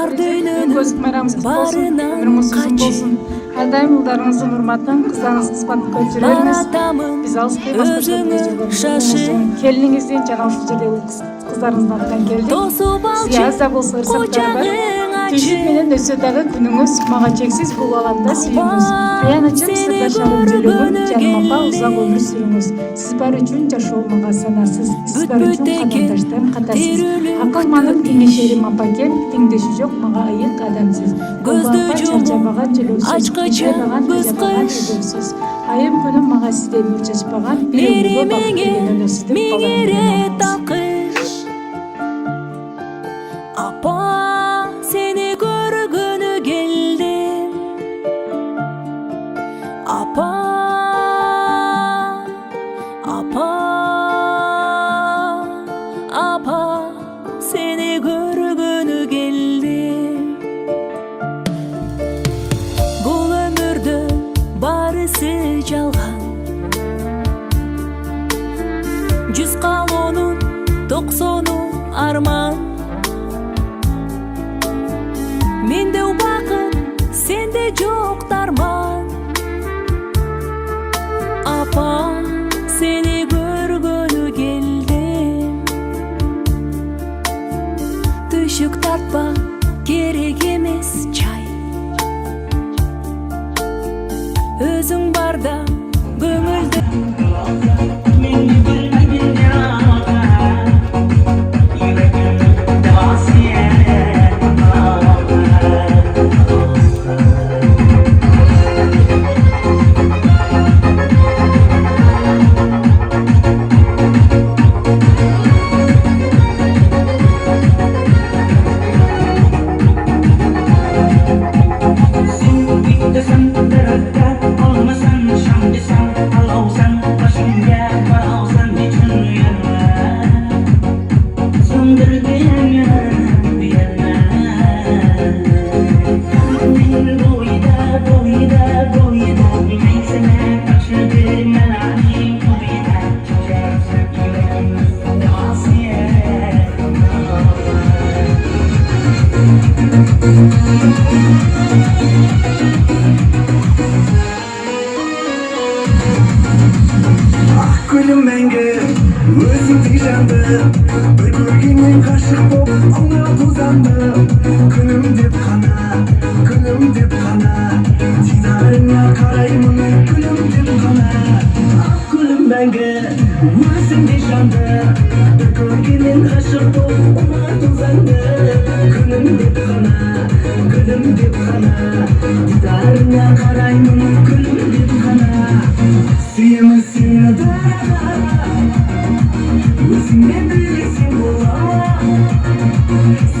бар дүйнөнүн барынан качы Ар дайым ұлдарыңыздың урматын, қыздарыңыз кызматын көп жүрө бериңиз. Биз алыспай өзүңө шашы келиниңизден жана ушул жерде кыздарыңыздын атынан келдик. Сизге аз да болсо ырсактар бар. Түшүп менен өсө дагы күнүңүз мага чексиз бул аламда сүйүңүз. Аянычым сырдашарым жөлөгөн жаным апа узак өмүр сүрүңүз. Сиз бар үчүн жашоо мага санасыз. Сиз бар үчүн каташтым катасыз. Акыл маным кеңешерим апакем, теңдеши жок мага ыйык адамсыз. көздү жумуп ачкыча көз кыш Айым күнүм мага сизден нур чачпаган, бир өмүргө багып келген өлөсүздүк меңере такыш. Апа, сени көргөнү келдим. Апа, апа, апа, сени көргөнү келдим. Бул өмүрдө барысы жалган. 100 калоонун 90 арман. Менде убакыт, сенде жок дарман. Апа, сени көргөнү келдим. Түшүк тартпа, керек эмес чай. Өзүң барда көңүлдү Gülüm menge, özündey jandı. Bir көргеннен ғашық боп аңа тозанdım. Күнім деп қана, дидарыңа қараймын. Күнім деп қана, ақ гүлім мәңгі, өзіңдей жанды. Bir көргеннен ғашық боп аңа тозанdım. Күнім деп қана, дидарыңа қараймын. Күнім деп қана, сүйемін сені дара. Өзіңмен білесің бола.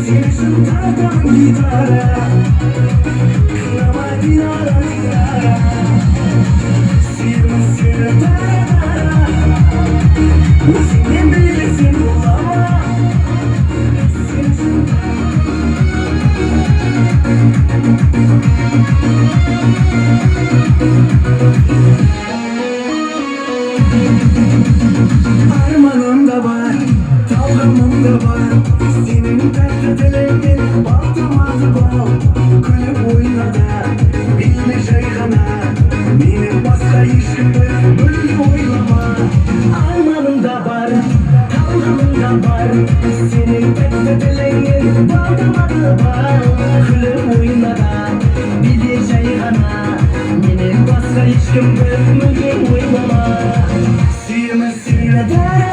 Сен үшін тартамын гитара. Қинама динара. Сүйемін сені дара. Өзіңмен білесің бола. Сен үшін armanım da var, talgamım da var. Senin tatlı dileğin baltamazı bal. Kulüp oynadı, bilme jaygana. Benim başka işimde böyle oylama. Armanım da var, talgamım da var. Senin tatlı dileğin baltamazı bal. Kulüp oynadı, bilme jaygana. Benim başka işimde böyle oylama. Suyumu suyuna dara.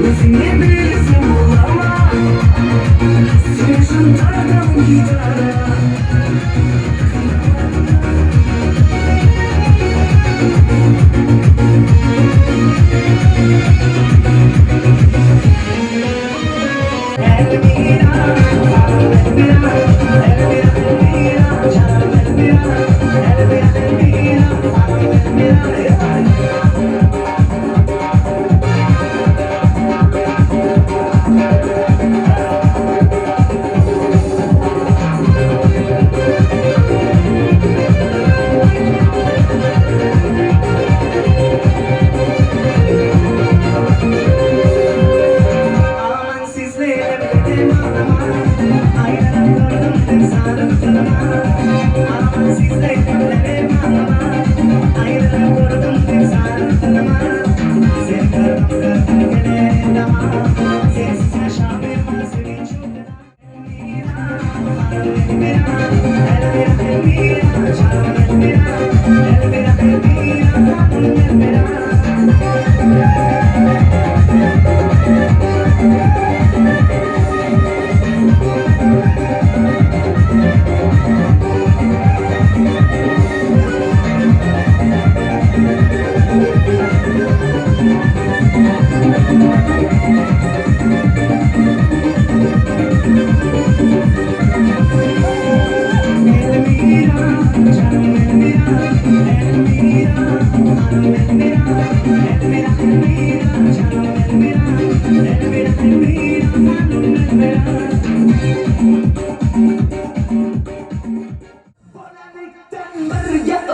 Özünle bilirsin bulama. Sen için tartamın gitara. Aman sizlere benim ağlamam.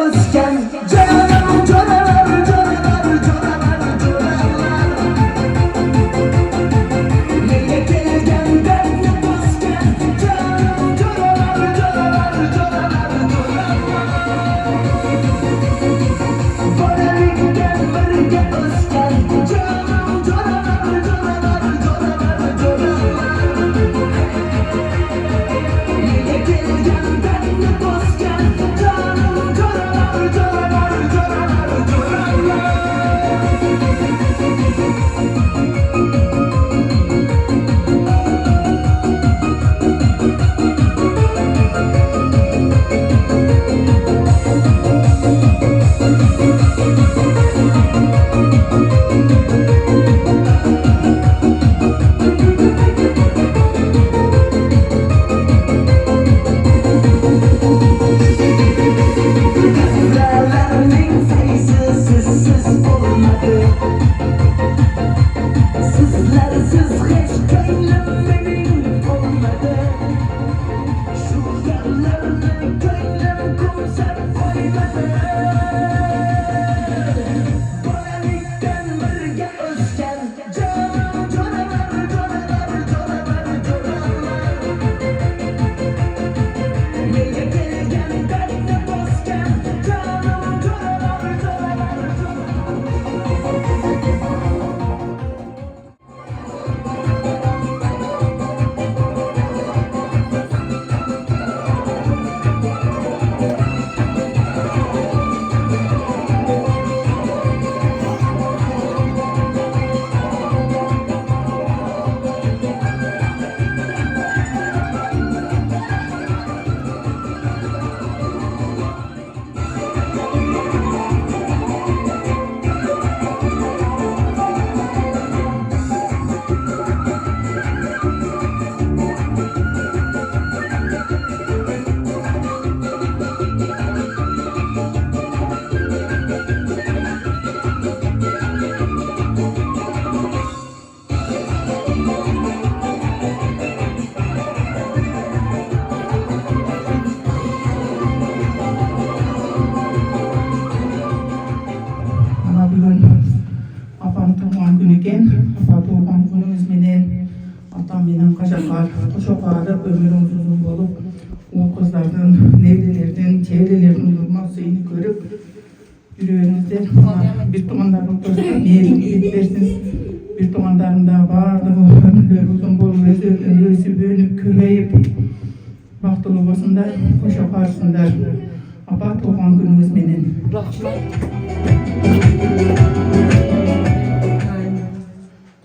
özken Canım coralar coralar coralar coralar Neye gelgen benle dostken Canım coralar coralar coralar coralar Boralikten birge özken Canım coralar coralar coralar coralar Neye gelgen benle dostken Canım coralar coralar coralar coralar Gözlerinin sayısı sizsiz olmadı Sizlersiz hiç gönlüm benim olmadı Şu yerlerine gönlüm kumsar koymadı Boralikten birge özken Canım coralar coralar coralar coralar Neye gelgen benle dostken Canım coralar coralar Ana бүгін апам туған күн екен. Апа туған күніңіз менен атам менен қажақар қошоқарып өміріңіз ұзын болып, ол қыздардың, неврелердің, чеврелердің нұрмақ сыйын көріп, жүрегіңіздер бір туғандардың қосқа мейірім берсін. Bir туғандардың да барлығы өмірлері ұзын болып, өсіп, өніп, көбейіп, бақытлы болсындар, қошоқарсындар. Апа туған күніңіз менен.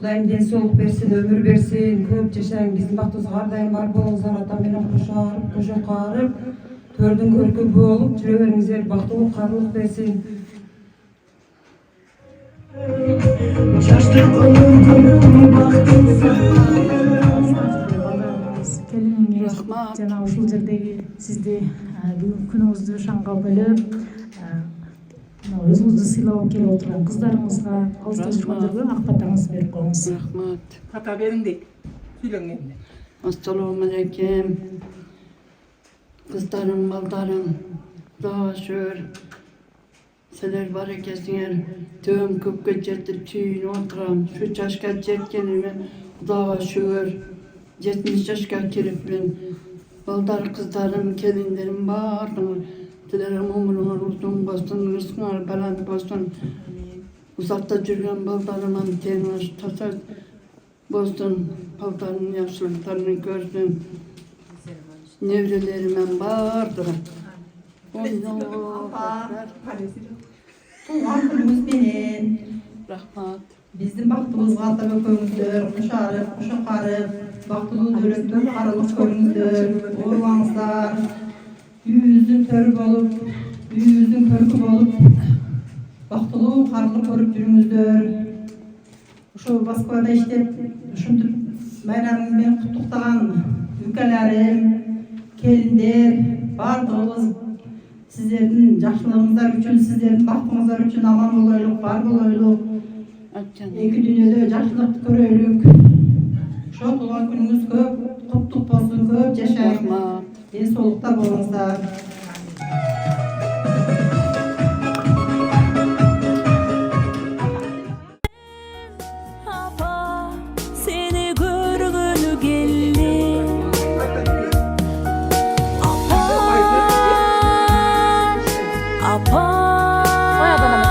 Құдайым денсаулық берсін, өмір берсін, көп жашайын, біздің бақытымызға әрдайым бар болыңыздар, атаменен қошоқарып, төрдің көркі болып, жүре беріңіздер, бақыттылық, қарлық берсін. Şaştık onun gönlüm baktımsın келиңиз жана ушул жердеги сизди бүгүнкү күнүңүздү шаңга бөлүп өзүңүздү сыйлап келип отурган кыздарыңызга алыста жүргөндөргө ак батаңызды берип коюңуз. Рахмат. Ата берің дейік. Сөйлеңен. Ассалаумағалейкум. Қыздарым, балдарым, Құдайға шүкір. Сіздер бар екенсіңер. Төвім көпке жетіп сүйініп отырам. Şu жашқа жеткеніме Құдайға шүкір. 70 жашқа келіппін. Балдар, қыздарым, келіндерім бардың. Тілерім өміріңір ұзын болсын, рызқыңар баланды болсын. Ұзақта жүрген балдарыман теңіз тасар болсын. Балдарының yaxşılıklarını görsün. Nevrelerimin bardırı. Туған күніңіз менен Rahmat. біздің бақытымызға ата көкөңіздер, құшарып, құшақарып, бақытлы дөрептен қарылық көріңіздер, оруаңыздар, үйіңіздің төрі болып, үйіңіздің көркі болып, бақытлы қарылық көріп жүріңіздер. Ошо Москвада иштеп, ушинтип майрамыңызбен куттуктаган үкелерим, келиндер, бардыгыбыз сиздердин жакшылыгыңыздар үчүн, сиздердин бактыңыздар үчүн аман болойлук, бар болойлук. Эки дүйнөдө жакшылыкты көрөйлүк. Ошо туулган күнүңүз көп, куттук болсун, көп жашайын. Ден соолукта болуңуздар. Апам